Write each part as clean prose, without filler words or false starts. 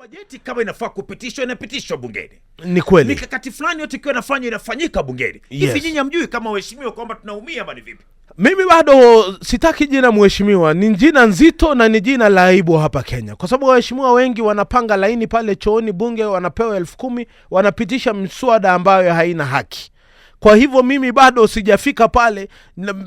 Bajeti kama inafaa kupitishwa inapitishwa bungeni. Ni kweli. Mikakati fulani yote ikiwa inafanyika bungeni. Yes. Hivi nyinyi hamjui kama waheshimiwa kwamba tunaumia bali vipi? Mimi bado sitaki jina mheshimiwa, ni jina nzito na ni jina la aibu hapa Kenya. Kwa sababu waheshimiwa wengi wanapanga laini pale chooni bunge, wanapewa 10,000, wanapitisha mswada ambayo haina haki. Kwa hivyo mimi bado sijafika pale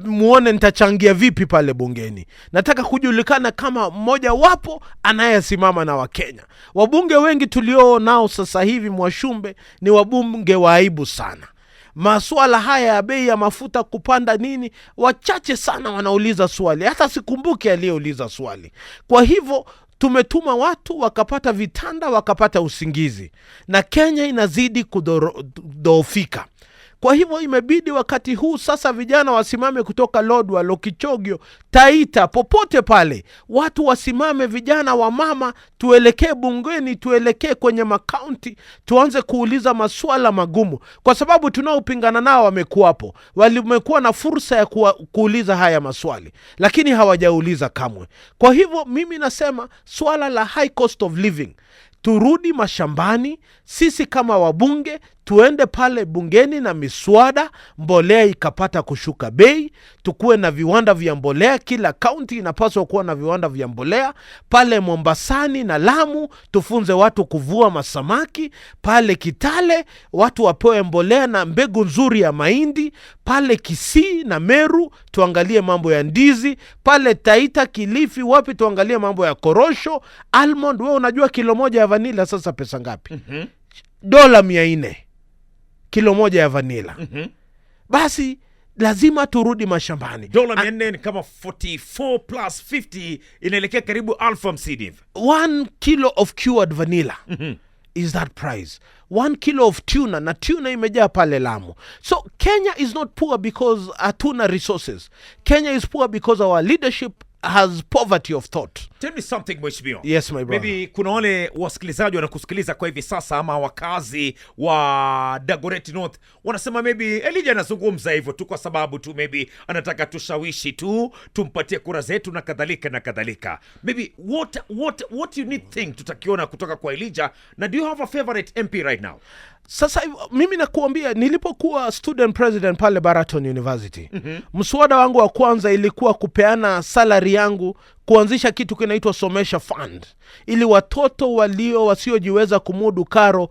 muone nitachangia vipi pale bungeni. Nataka kujulikana kama mmoja wapo anayesimama na Wakenya. Wabunge wengi tulio nao sasa hivi Mwashumbe ni wabunge wa aibu sana. Masuala haya ya bei ya mafuta kupanda nini, wachache sana wanauliza swali. Hata sikumbuki aliyeuliza swali. Kwa hivyo tumetuma watu wakapata vitanda, wakapata usingizi. Na Kenya inazidi kudhoofika. Kwa hivyo imebidi wakati huu sasa vijana wasimame kutoka Lodwar, Lokichogio, Taita, popote pale. Watu wasimame, vijana wa mama, tuelekee bungeni, tuelekee kwenye makaunti, tuanze kuuliza maswala magumu. Kwa sababu tunaopingana nao wamekuwapo. Wamekuwa na fursa ya kuuliza haya maswali, lakini hawajauliza kamwe. Kwa hivyo mimi nasema swala la high cost of living, turudi mashambani, sisi kama wabunge, tuende pale bungeni na miswada, mbolea ikapata kushuka bei, tukuwe na viwanda vya mbolea, kila kaunti inapaswa kuwa na viwanda vya mbolea, pale Mombasani na Lamu, tufunze watu kuvua masamaki, pale Kitale, watu wapewe mbolea na mbegu nzuri ya mahindi, pale Kisii na Meru, tuangalie mambo ya ndizi, pale Taita, Kilifi, wapi tuangalie mambo ya korosho, almond. Wewe unajua kilo moja ya vanilla sasa pesa ngapi? $400 kilo moja ya vanilla. Basi lazima turudi mashambani. $400 ni kama 44 plus 50 inaelekea karibu 1,050. 1 kilo of cured vanilla is that price. 1 kilo of tuna, na tuna imejaa pale Lamu. So Kenya is not poor because hatuna resources. Kenya is poor because our leadership has poverty of thought. Tell me something, Mheshimiwa. Yes, my brother. Maybe kuna wale wasikilizaji wanakusikiliza kwa hivi sasa, ama wakazi wa Dagoreti North wanasema maybe Elija anazungumza hivyo tu kwa sababu tu maybe anataka tushawishi tu, tumpatie kura zetu na kadhalika na kadhalika. Maybe what you need think tutakiona kutoka kwa Elija, na do you have a favorite MP right now? Sasa mimi nakuambia, nilipokuwa student president pale Baraton University, mswada wangu wa kwanza ilikuwa kupeana salary yangu, kuanzisha kitu kinaitwa Somesha Fund, ili watoto wasiojiweza kumudu karo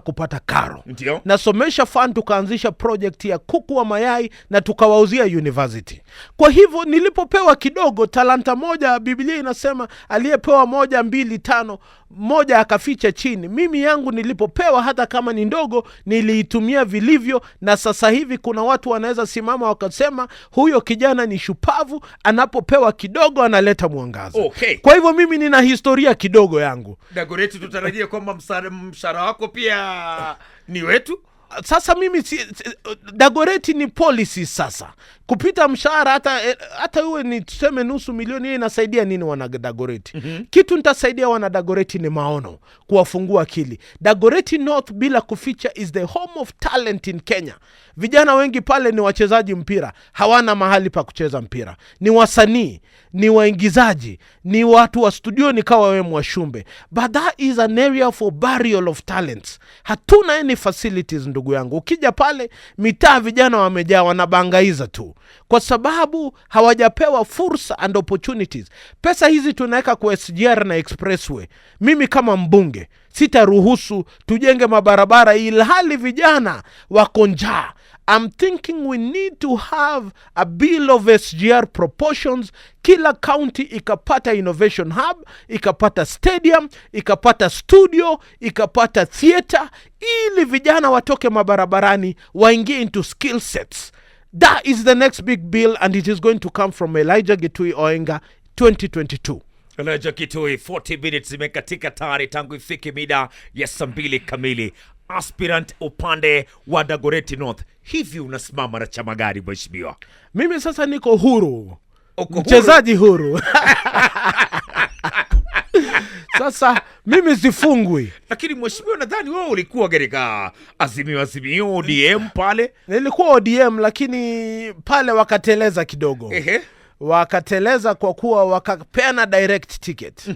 kupata karo. Ndiyo. Na Somesha Fund tukaanzisha project ya kuku wa mayai na tukawauzia university. Kwa hivyo nilipopewa kidogo, talanta moja, Biblia inasema aliyepewa 1, 2, 5, moja akaficha chini. Mimi yangu nilipopewa, hata kama ni ndogo, niliitumia vilivyo, na sasa hivi kuna watu wanaweza simama wakasema huyo kijana ni shupavu, anapopewa kidogo analeta mwangaza. Okay. Kwa hivyo mimi nina historia kidogo yangu. Dagoreti, tutarajia kwamba mshahara wako pia ni wetu? Sasa mimi Dagoreti ni policy sasa. Kupita mshahara, hata uwe ni tuseme $500,000, yeye inasaidia nini wana Dagoreti? Kitu nitasaidia wana Dagoreti ni maono, kuwafungua akili. Dagoreti North bila kuficha is the home of talent in Kenya. Vijana wengi pale ni wachezaji mpira, hawana mahali pa kucheza mpira. Ni wasanii, ni waigizaji, ni watu wa studio ni kawa wewe Mwashumbe. But that is an area for burial of talents. Hatuna any facilities ndugu yangu. Ukija pale mitaa vijana wamejaa, wanabangaiza tu kwa sababu hawajapewa fursa and opportunities. Pesa hizi tunaweka kwa SGR na expressway. Mimi kama mbunge sitaruhusu tujenge mabarabara ilhali vijana wako njaa. I'm thinking we need to have a bill of SGR proportions. Kila county ikapata innovation hub, ikapata stadium, ikapata studio, ikapata theater, ili vijana watoke mabarabarani waingie into skill sets. That is the next big bill, and it is going to come from Elija Gitui Oenge 2022. Elija Gitui, 40 minutes zimekatika tayari tangu ifike mida ya 2 kamili. Aspirant upande wa Dagoreti North, hivi unasimama na chama gani Mheshimiwa? Mimi sasa niko huru. Mchezaji huru. Sasa mimi sifungwi. Lakini Mheshimiwa, nadhani wewe ulikuwa katika Azimio ODM pale. Nilikuwa ODM, lakini pale wakateleza kidogo. Wakateleza kwa kuwa wakapeana direct ticket.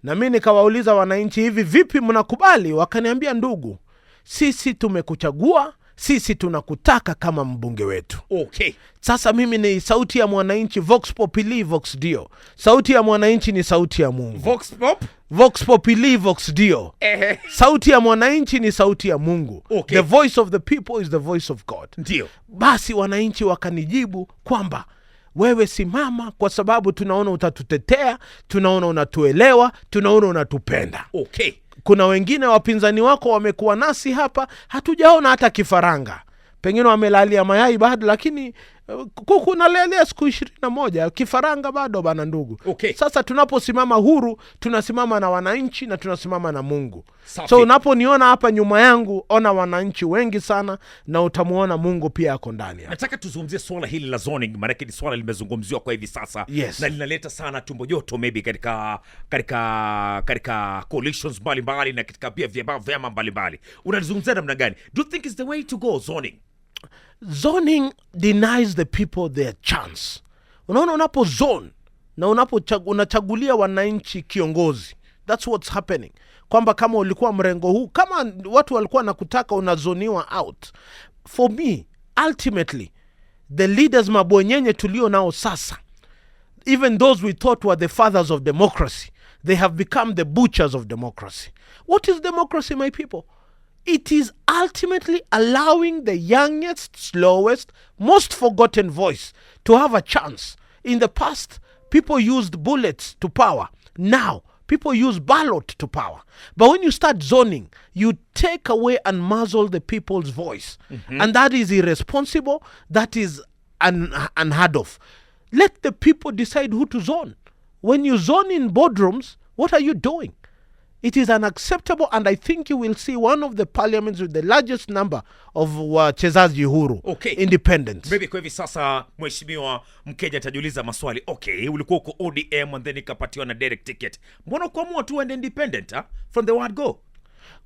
Na mimi nikawauliza wananchi, hivi vipi mnakubali? Wakaniambia, ndugu, sisi tumekuchagua, sisi tunakutaka kama mbunge wetu. Okay. Sasa mimi ni sauti ya mwananchi, vox populi vox deo. Sauti ya mwananchi ni sauti ya Mungu. Vox populi vox deo. Sauti ya mwananchi ni sauti ya Mungu. Okay. The voice of the people is the voice of God. Ndio. Basi wananchi wakanijibu kwamba wewe simama, kwa sababu tunaona utatutetea, tunaona unatuelewa, tunaona unatupenda. Okay. Kuna wengine wapinzani wako wamekuwa nasi hapa, hatujaona hata kifaranga. Pengine wamelalia mayai bado, lakini kuku nalelea siku 21, kifaranga bado bana ndugu. Okay. Sasa tunaposimama huru, tunasimama na wananchi na tunasimama na Mungu. Safi. So unaponiona hapa nyuma yangu, ona wananchi wengi sana, na utamuona Mungu pia ako ndani. Nataka tuzungumzie swala hili la zoning, maana ni swala limezungumziwa kwa hivi sasa. Yes. Na linaleta sana tumbo joto maybe katika coalitions mbalimbali na katika pia vyama mbalimbali. Unalizungumzia namna gani? Do you think is the way to go zoning? Zoning denies the people their chance. Unaona, unapo zone na unachagulia wananchi kiongozi, that's what's happening. Kwamba kama ulikuwa mrengo huu, kama watu walikuwa nakutaka, unazoniwa out. For me, ultimately, the leaders mabwenyenye tulio nao sasa, even those we thought were the fathers of democracy, they have become the butchers of democracy. What is democracy, my people? It is ultimately allowing the youngest, slowest, most forgotten voice to have a chance. In the past, people used bullets to power. Now, people use ballot to power. But when you start zoning, you take away and muzzle the people's voice. Mm-hmm. And that is irresponsible. That is unheard of. Let the people decide who to zone. When you zone in boardrooms, what are you doing? It is unacceptable, and I think you will see one of the parliaments with the largest number of wachezaji huru. Okay. Independent. Maybe kwa hivi sasa mheshimiwa Mkenya atajiuliza maswali. Okay, ulikuwa uko ODM and then ikapatiwa na direct ticket. Mbona kuamua tu and independent from the word go?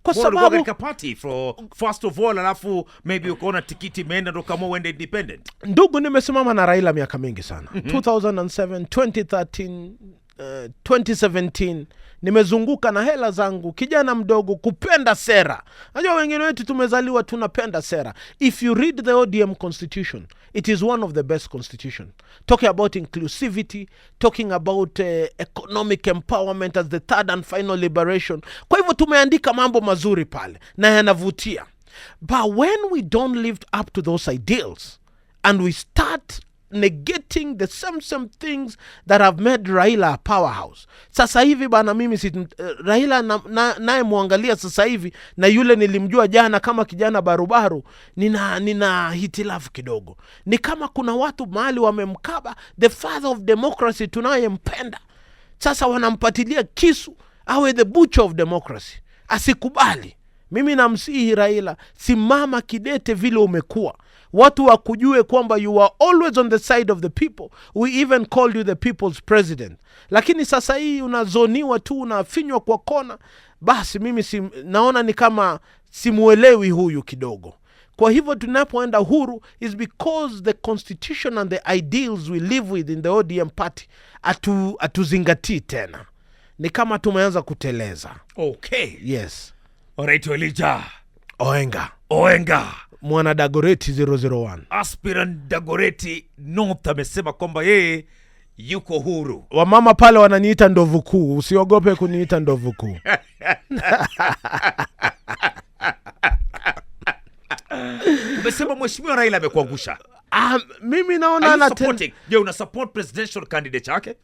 Kwa sababu ulikuwa party for first of all, alafu maybe ukaona tikiti imeenda ndo kama uende independent. Ndugu, nimesimama na Raila miaka mingi sana. 2007, 2013, 2017, nimezunguka na hela zangu, kijana mdogo, kupenda sera. Najua wengine wetu tumezaliwa tunapenda sera. If you read the ODM constitution, it is one of the best constitution. Talking about inclusivity, talking about economic empowerment as the third and final liberation. Kwa hivyo tumeandika mambo mazuri pale na yanavutia. But when we don't live up to those ideals and we start negating the same things that have made Raila a powerhouse. Sasa hivi bana, mimi Raila naye muangalia sasa hivi na yule nilimjua jana kama kijana barubaru, nina hitilafu kidogo. Ni kama kuna watu mahali wamemkaba the father of democracy tunayempenda. Sasa wanampatilia kisu awe the butcher of democracy. Asikubali. Mimi namsihi Raila, simama kidete vile umekuwa. Watu wakujue kwamba you are always on the side of the people. We even called you the people's president. Lakini sasa hii unazoniwa tu, unafinywa kwa kona. Basi mimi naona ni kama simuelewi huyu kidogo. Kwa hivyo tunapoenda huru is because the constitution and the ideals we live with in the ODM party atuzingatii tena. Ni kama tumeanza kuteleza. Okay. Yes. Alright, Elija. Oenge. Mwana Dagoreti 001. Aspirant Dagoreti North amesema kwamba yeye yuko huru. Wamama pale wananiita ndovu kuu. Usiogope kuniita ndovu kuu. Umesema mheshimiwa Raila amekuangusha. Mimi naona je, una support presidential candidate yake?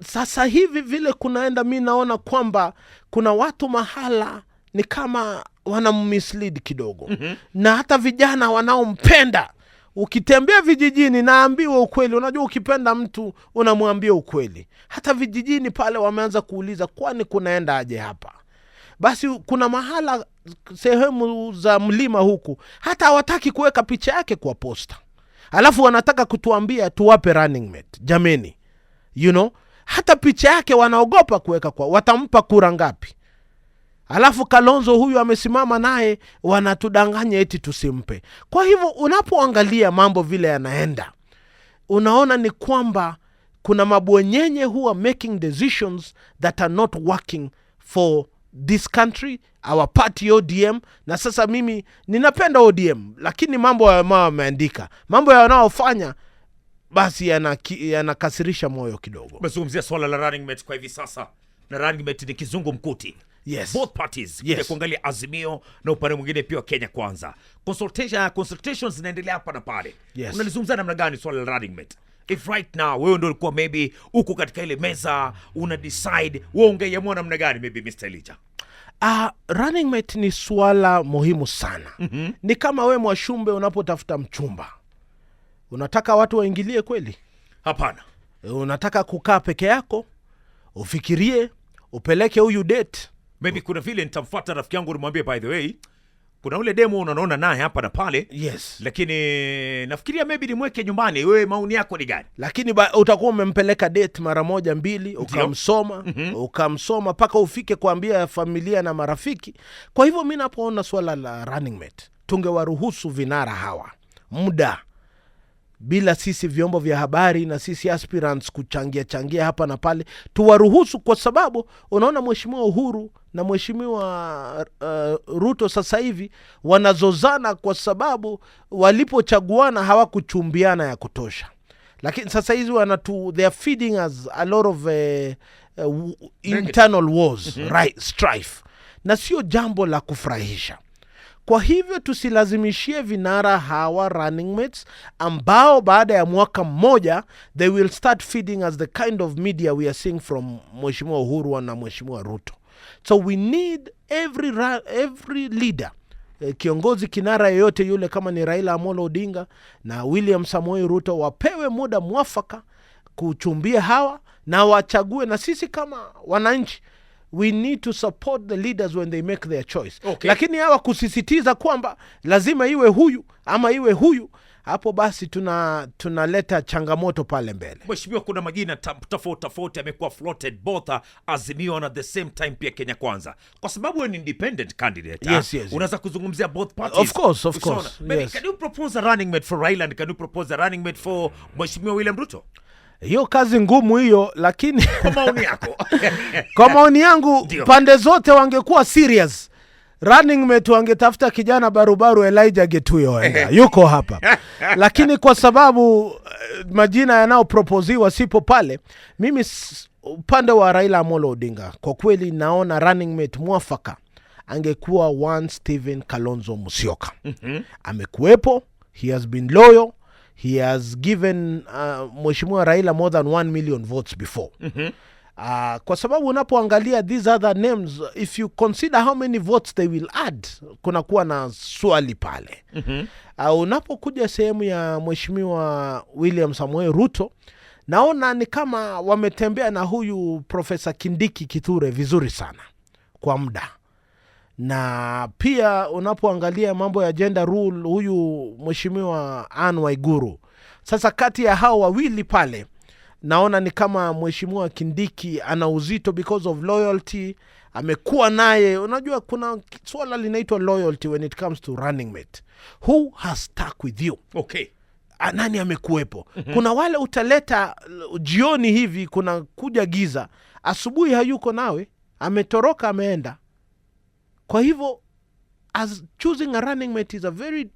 Sasa hivi vile kunaenda, mimi naona kwamba kuna watu mahala ni kama wanammislead kidogo. Na hata vijana wanaompenda. Ukitembea vijijini, naambiwa ukweli. Unajua ukipenda mtu unamwambia ukweli. Hata vijijini pale wameanza kuuliza, kwani kunaenda aje hapa? Basi kuna mahala sehemu za mlima huku hata hawataki kuweka picha yake kwa posta. Alafu wanataka kutuambia tuwape running mate. Jameni, hata picha yake wanaogopa kuweka kwa. Watampa kura ngapi? Alafu Kalonzo huyu amesimama naye, wanatudanganya eti tusimpe. Kwa hivyo unapoangalia mambo vile yanaenda, unaona ni kwamba kuna mabwenyenye who are making decisions that are not working for this country, our party ODM. Na sasa mimi ninapenda ODM, lakini mambo wameandika, mambo wanaofanya basi yanakasirisha moyo kidogo. Umezungumzia swala la running mate kwa hivi sasa, na running mate ni kizungu mkuti. Yes. Both parties, yes. Kuangalia Azimio na upande mwingine pia Kenya Kwanza. Consultations zinaendelea hapa na pale. Yes. Unalizungumza namna gani swala la running mate? If right now wewe ndio ulikuwa maybe uko katika ile meza una decide wewe ungeiamua namna gani maybe Mr. Elija? Running mate ni swala muhimu sana. Ni kama wewe Mwashumbe unapotafuta mchumba. Unataka watu waingilie kweli? Hapana. Unataka kukaa peke yako, ufikirie, upeleke huyu date. Maybe kuna vile nitamfuata rafiki yangu nimwambie, by the way, kuna ule demo unaona naye hapa na pale. Yes. Lakini nafikiria maybe nimweke nyumbani. Wewe maoni yako ni gani? Lakini utakuwa umempeleka date mara moja mbili, ukamsoma, ukamsoma paka ufike kuambia familia na marafiki. Kwa hivyo mimi napoona swala la running mate, tungewaruhusu vinara hawa muda, bila sisi vyombo vya habari na sisi aspirants kuchangia hapa na pale. Tuwaruhusu, kwa sababu unaona Mheshimiwa Uhuru na Mheshimiwa Ruto sasa hivi wanazozana kwa sababu walipochaguana hawakuchumbiana ya kutosha. Lakini sasa hizi they are feeding us a lot of internal wars, right, strife. Na sio jambo la kufurahisha. Kwa hivyo tusilazimishie vinara hawa running mates ambao baada ya mwaka mmoja they will start feeding us the kind of media we are seeing from Mheshimiwa Uhuru na Mheshimiwa Ruto. So we need every leader, kiongozi kinara yoyote yule, kama ni Raila Amolo Odinga na William Samoei Ruto, wapewe muda mwafaka kuchumbia hawa na wachague. Na sisi kama wananchi, we need to support the leaders when they make their choice. Okay. Lakini hawa kusisitiza kwamba lazima iwe huyu ama iwe huyu, hapo basi tunaleta changamoto pale mbele. Mheshimiwa, kuna majina tofauti yamekuwa floated both Azimio and at the same time pia Kenya Kwanza. Kwa sababu wewe ni independent candidate, yes. Unaweza kuzungumzia both parties. Of course. Yes. Can you propose a running mate for Raila and can you propose a running mate for Mheshimiwa William Ruto? Hiyo kazi ngumu hiyo, lakini kwa maoni yako. Kwa maoni yangu pande zote wangekuwa serious. Running mate wangetafuta kijana barubaru Elija Getuyo Oenge. Yuko hapa. Lakini kwa sababu majina yanayoproposiwa sipo pale, mimi upande wa Raila Amolo Odinga kwa kweli naona running mate mwafaka angekuwa one Stephen Kalonzo Musyoka. Amekuwepo, he has been loyal. He has given Mheshimiwa Raila more than 1 million votes before. Kwa sababu unapoangalia these other names, if you consider how many votes they will add, kuna kuwa na swali pale. Unapokuja sehemu ya Mheshimiwa William Samoei Ruto, naona ni kama wametembea na huyu Professor Kindiki Kithure vizuri sana kwa muda. Na pia unapoangalia mambo ya gender rule, huyu Mheshimiwa Anne Waiguru. Sasa kati ya hao wawili pale, naona ni kama Mheshimiwa Kindiki ana uzito because of loyalty. Amekuwa naye, unajua kuna swala linaitwa loyalty when it comes to running mate. Who has stuck with you? Okay. Nani amekuwepo? Kuna wale utaleta jioni hivi, kuna kuja giza, asubuhi hayuko nawe, ametoroka ameenda. Kwa hivyo, as choosing a running mate is a very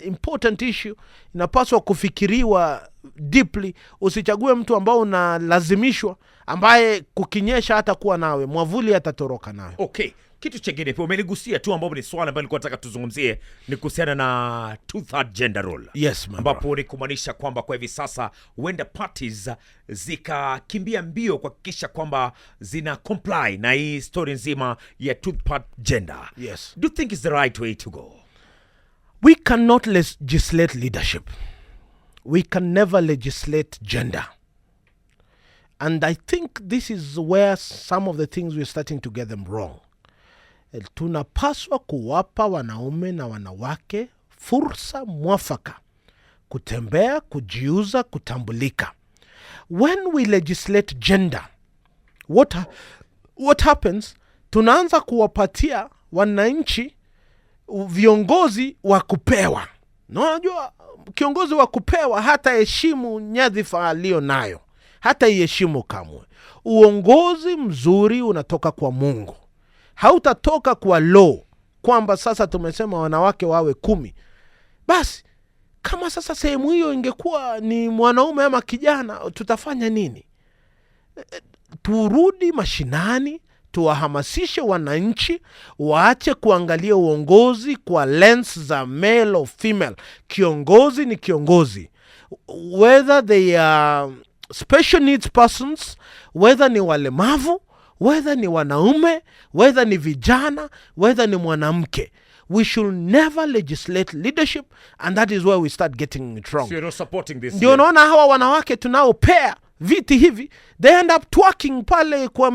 important issue. Inapaswa kufikiriwa deeply. Usichague mtu ambao unalazimishwa, ambaye kukinyesha hata kuwa nawe, mwavuli atatoroka nawe. Okay. Kitu chengine pia umeligusia tu ambapo ni swala ambalo nilikuwa nataka tuzungumzie, ni kuhusiana na two-third gender role. Yes, ambapo ni kumaanisha kwamba kwa hivi sasa huenda parties zikakimbia mbio kuhakikisha kwamba zina comply na hii story nzima ya two-third gender. Yes. Do you think it's the right way to go? We cannot legislate leadership. We can never legislate gender. And I think this is where some of the things we're starting to get them wrong. Tunapaswa kuwapa wanaume na wanawake fursa mwafaka kutembea, kujiuza, kutambulika. When we legislate gender, what happens? Tunaanza kuwapatia wananchi viongozi wa kupewa. Na unajua kiongozi wa kupewa hata heshimu nyadhifa alio nayo. hata iheshimu kamwe. Uongozi mzuri unatoka kwa Mungu, hautatoka kwa law, kwamba sasa tumesema wanawake wawe 10. Basi kama sasa sehemu hiyo ingekuwa ni mwanaume ama kijana, tutafanya nini? Turudi mashinani, tuwahamasishe wananchi waache kuangalia uongozi kwa lens za male or female. Kiongozi ni kiongozi, whether they are special needs persons, whether ni walemavu, whether ni wanaume, whether ni vijana, whether ni mwanamke. We should never legislate leadership, and that is where we start getting it wrong. So you're not supporting this? Ndio naona hawa wanawake tunaopea viti hivi, they end up twerking pale kwa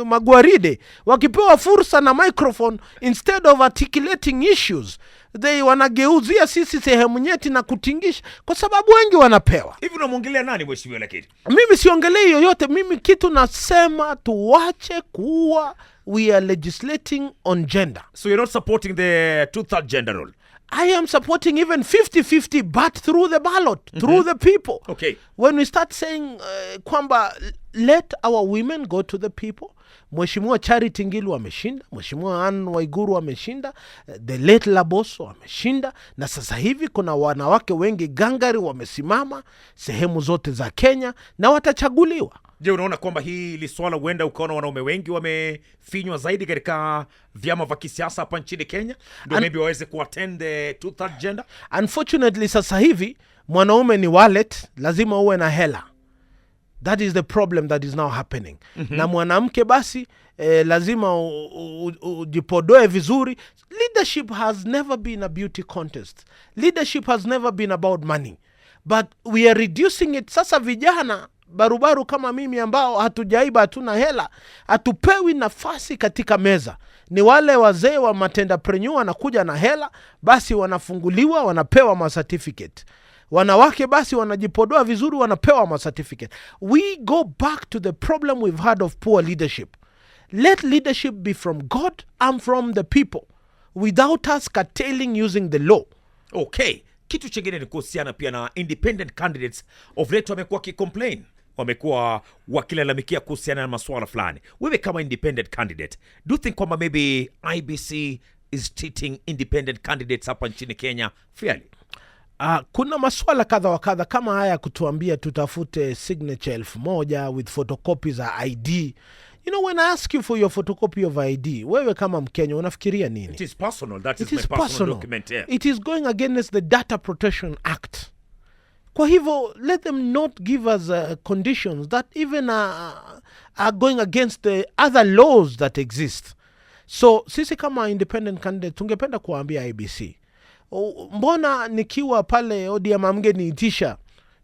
magwaride, wakipewa fursa na microphone, instead of articulating issues, they wanageuzia sisi sehemu nyeti na kutingisha, kwa sababu wengi wanapewa. Hivi unamwongelea nani mheshimiwa? Lakini mimi siongelei yoyote, mimi kitu nasema tuwache kuwa we are legislating on gender. So you're not supporting the 2/3 gender rule? I am supporting even 50-50, but through the ballot, through the people. Okay. When we start saying kwamba let our women go to the people. Mheshimiwa Charity Ngilu ameshinda, Mheshimiwa Anne Waiguru ameshinda, the late Laboso ameshinda, na sasa hivi kuna wanawake wengi gangari wamesimama sehemu zote za Kenya na watachaguliwa. Je, unaona kwamba hili swala huenda ukaona wanaume wengi wamefinywa zaidi katika vyama vya kisiasa hapa nchini Kenya, ndio maybe waweze kuattend the 2/3 gender? Unfortunately sasa hivi mwanaume ni wallet, lazima uwe na hela. That is the problem that is now happening. Na mwanamke basi lazima ujipodoe vizuri. Leadership has never been a beauty contest. Leadership has never been about money. But we are reducing it. Sasa vijana barubaru kama mimi ambao hatujaiba, hatuna hela, hatupewi nafasi katika meza. Ni wale wazee wa matendapreneur wanakuja na hela, basi wanafunguliwa, wanapewa ma certificate. Wanawake basi wanajipodoa vizuri, wanapewa ma certificate. We go back to the problem we've had of poor leadership. Let leadership be from God and from the people, without us curtailing using the law. Okay. Kitu chingine ni kuhusiana pia na independent candidates of late wamekuwa kicomplain, wamekuwa wakilalamikia kuhusiana na masuala fulani. Wewe kama independent candidate, do you think kwamba maybe IBC is treating independent candidates hapa nchini Kenya fairly? Kuna masuala kadha wa kadha kama haya kutuambia tutafute signature 1000 with photocopies za ID. You know, when I ask you for your photocopy of ID, wewe kama Mkenya unafikiria nini? It is personal. That is my personal document here. It is going against the Data Protection Act. Kwa hivyo, let them not give us conditions that even are going against the other laws that exist. So, sisi kama independent candidate, tungependa kuambia IBC, mbona nikiwa pale ODM amgeniitisha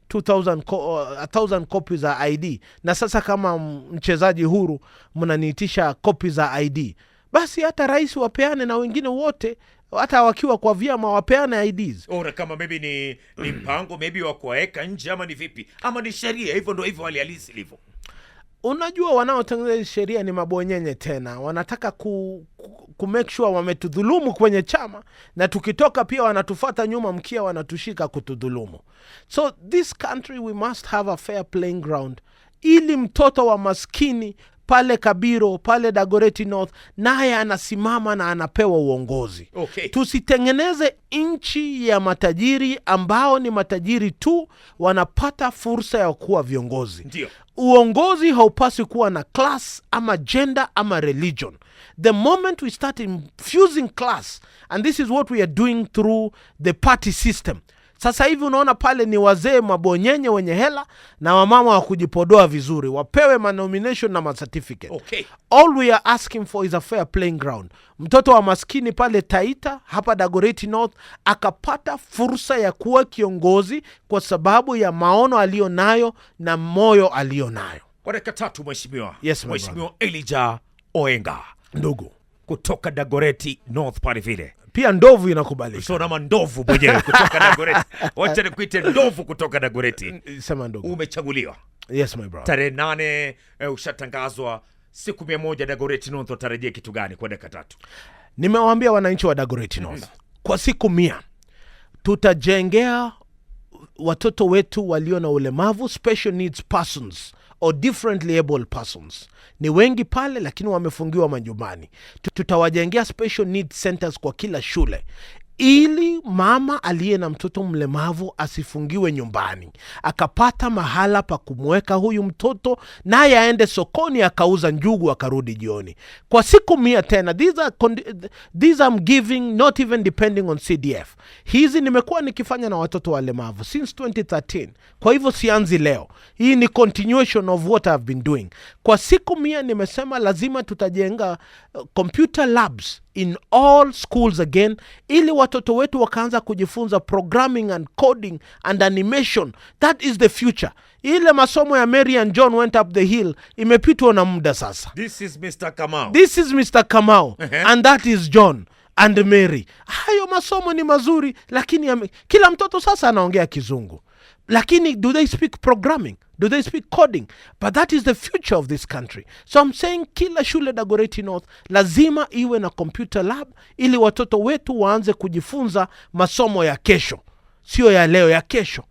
1,000 copies za ID, na sasa kama mchezaji huru mnaniitisha copies za ID? Basi hata rais wapeane na wengine wote, hata wakiwa kwa vyama wapeane IDs. Ora kama maybe ni mpango maybe wa kuweka nje, ama ni vipi, ama ni sheria, hivyo ndio hivyo halihalisi hivyo. Unajua wanaotengeneza sheria ni mabonyenye tena, wanataka ku make sure wametudhulumu kwenye chama, na tukitoka pia wanatufuata nyuma mkia, wanatushika kutudhulumu. So this country we must have a fair playing ground, ili mtoto wa maskini pale Kabiro, pale Dagoreti North, naye anasimama na anapewa uongozi. Okay. Tusitengeneze nchi ya matajiri ambao ni matajiri tu wanapata fursa ya kuwa viongozi. Ndio. Uongozi haupaswi kuwa na class ama gender ama religion. The moment we start infusing class, and this is what we are doing through the party system. Sasa hivi unaona pale ni wazee mabonyenye wenye hela na wamama wa kujipodoa vizuri, wapewe ma-nomination na ma-certificate. Okay. All we are asking for is a fair playing ground. Mtoto wa maskini pale Taita, hapa Dagoreti North, akapata fursa ya kuwa kiongozi kwa sababu ya maono alionayo na moyo alionayo. Kwa dakika 3 mheshimiwa. Yes, Mheshimiwa Elija Oenge, ndugu kutoka Dagoreti North pale vile. Pia ndovu inakubalika. So nama ndovu mwenyewe kutoka Dagoreti. Wacha nikuite ndovu kutoka Dagoreti. Sema ndovu. Umechaguliwa. Yes my brother. Tarehe 8 ushatangazwa, siku 100 Dagoreti North, utarejea kitu gani kwa dakika 3? Nimewaambia wananchi wa Dagoreti North, kwa siku 100 tutajengea watoto wetu walio na ulemavu, special needs persons, or differently able persons. Ni wengi pale lakini wamefungiwa majumbani. Tutawajengea special needs centers kwa kila shule, ili mama aliye na mtoto mlemavu asifungiwe nyumbani, akapata mahala pa kumweka huyu mtoto, naye aende sokoni akauza njugu akarudi jioni. Kwa siku 100 tena. These I'm giving not even depending on CDF. Hizi nimekuwa nikifanya na watoto walemavu since 2013. Kwa hivyo sianzi leo. Hii ni continuation of what I've been doing. Kwa siku 100 nimesema lazima tutajenga computer labs in all schools again, ili watoto wetu wakaanza kujifunza programming and coding and animation. That is the future. Ile masomo ya Mary and John went up the hill imepitwa na muda sasa. This is Mr. Kamau. This is Mr. Kamau. And that is John and Mary. Hayo masomo ni mazuri, lakini kila mtoto sasa anaongea Kizungu. Lakini do they speak programming? Do they speak coding? But that is the future of this country. So I'm saying kila shule Dagoreti North lazima iwe na computer lab, ili watoto wetu waanze kujifunza masomo ya kesho, sio ya leo, ya kesho.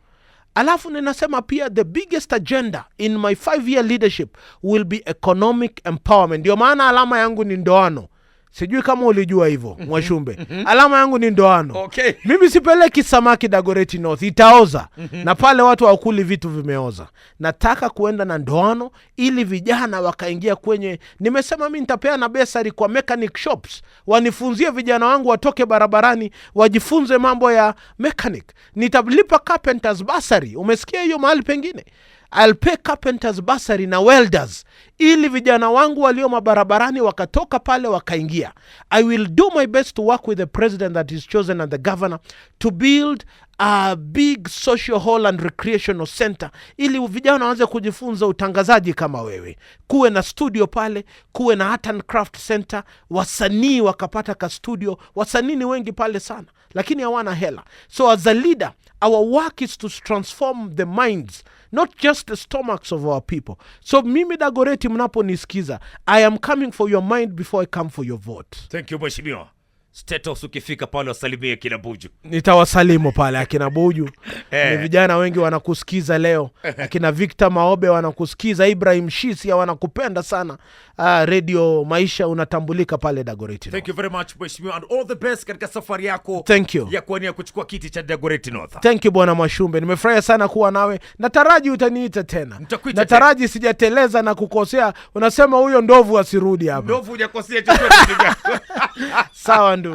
Alafu ninasema pia the biggest agenda in my 5-year leadership will be economic empowerment. Ndio maana alama yangu ni ndoano. Sijui kama ulijua hivyo, Mwashumbe. Alama yangu ni ndoano. Okay. Mimi sipeleki samaki Dagoreti North, itaoza. Na pale watu hawakuli vitu vimeoza. Nataka kuenda na ndoano ili vijana wakaingia kwenye, nimesema mimi nitapeana basari kwa mechanic shops. Wanifunzie vijana wangu watoke barabarani wajifunze mambo ya mechanic. Nitalipa carpenters basari. Umesikia hiyo mahali pengine? I'll pay carpenters bursary na welders, ili vijana wangu walio mabarabarani wakatoka pale wakaingia. I will do my best to work with the president that is chosen and the governor to build a big social hall and recreational center, ili vijana waanze kujifunza utangazaji kama wewe. Kuwe na studio pale, kuwe na art and craft center, wasanii wakapata ka studio. Wasanii ni wengi pale sana, lakini hawana hela. So as a leader, our work is to transform the minds, not just the stomachs of our people. So mimi Dagoreti, mnaponisikiza, I am coming for your mind before I come for your vote. Thank you Mheshimiwa. Status ukifika pale wasalimie kina Buju. Nitawasalimu pale akina Buju. Ni vijana wengi wanakusikiza leo. Akina Victor Maobe wanakusikiza, Ibrahim Shisi wanakupenda sana. Radio Maisha unatambulika pale Dagoreti. Thank you very much Mheshimiwa, and all the best katika safari yako. Thank you. Ya kuania kuchukua kiti cha Dagoreti North. Thank you Bwana Mwashumbe. Nimefurahi sana kuwa nawe. Nataraji utaniita tena. Nataraji sijateleza na kukosea. Unasema huyo ndovu asirudi hapa. Ndovu hujakosea chochote. Sawa ndugu.